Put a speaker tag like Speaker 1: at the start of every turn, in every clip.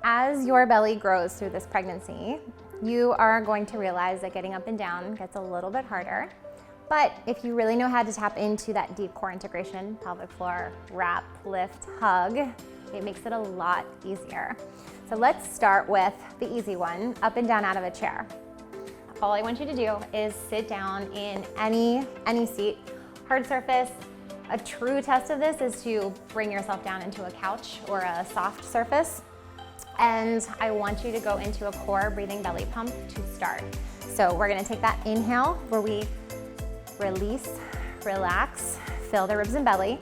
Speaker 1: As your belly grows through this pregnancy, you are going to realize that getting up and down gets a little bit harder. But if you really know how to tap into that deep core integration, pelvic floor, wrap, lift, hug, it makes it a lot easier. So let's start with the easy one, up and down out of a chair. All I want you to do is sit down in any seat, hard surface. A true test of this is to bring yourself down into a couch or a soft surface. And I want you to go into a core breathing belly pump to start. So we're gonna take that inhale where we release, relax, fill the ribs and belly.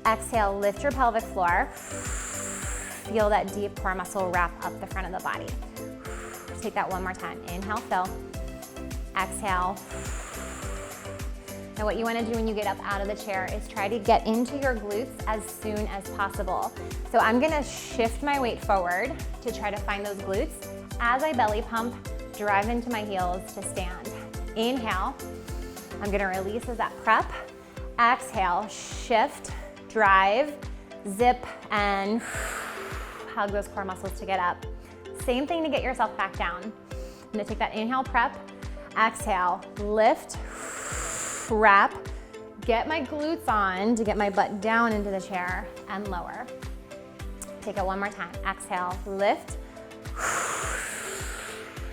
Speaker 1: Exhale, lift your pelvic floor. Feel that deep core muscle wrap up the front of the body. Take that one more time. Inhale, fill. Exhale. Now what you want to do when you get up out of the chair is try to get into your glutes as soon as possible. So I'm going to shift my weight forward to try to find those glutes. As I belly pump, drive into my heels to stand. Inhale. I'm going to release as that prep. Exhale, shift, drive, zip, and hug those core muscles to get up. Same thing to get yourself back down. I'm gonna take that inhale, prep, exhale, lift, wrap, get my glutes on to get my butt down into the chair and lower. Take it one more time. Exhale, lift,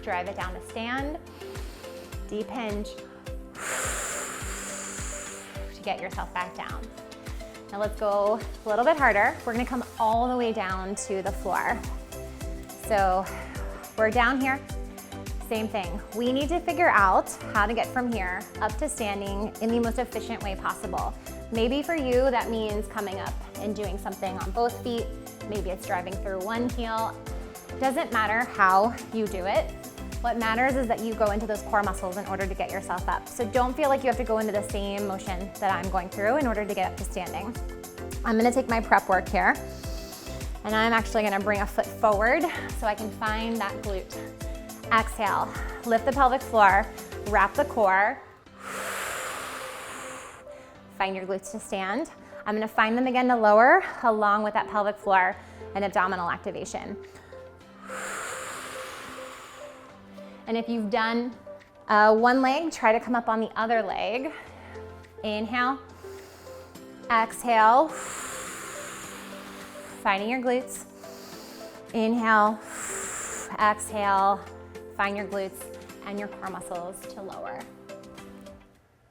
Speaker 1: drive it down to stand, deep hinge, to get yourself back down. Now let's go a little bit harder. We're gonna come all the way down to the floor. So we're down here, same thing. We need to figure out how to get from here up to standing in the most efficient way possible. Maybe for you, that means coming up and doing something on both feet. Maybe it's driving through one heel. Doesn't matter how you do it. What matters is that you go into those core muscles in order to get yourself up. So don't feel like you have to go into the same motion that I'm going through in order to get up to standing. I'm gonna take my prep work here, and I'm actually gonna bring a foot forward so I can find that glute. Exhale, lift the pelvic floor, wrap the core. Find your glutes to stand. I'm gonna find them again to lower along with that pelvic floor and abdominal activation. And if you've done one leg, try to come up on the other leg. Inhale, exhale, finding your glutes. Inhale, exhale, find your glutes and your core muscles to lower.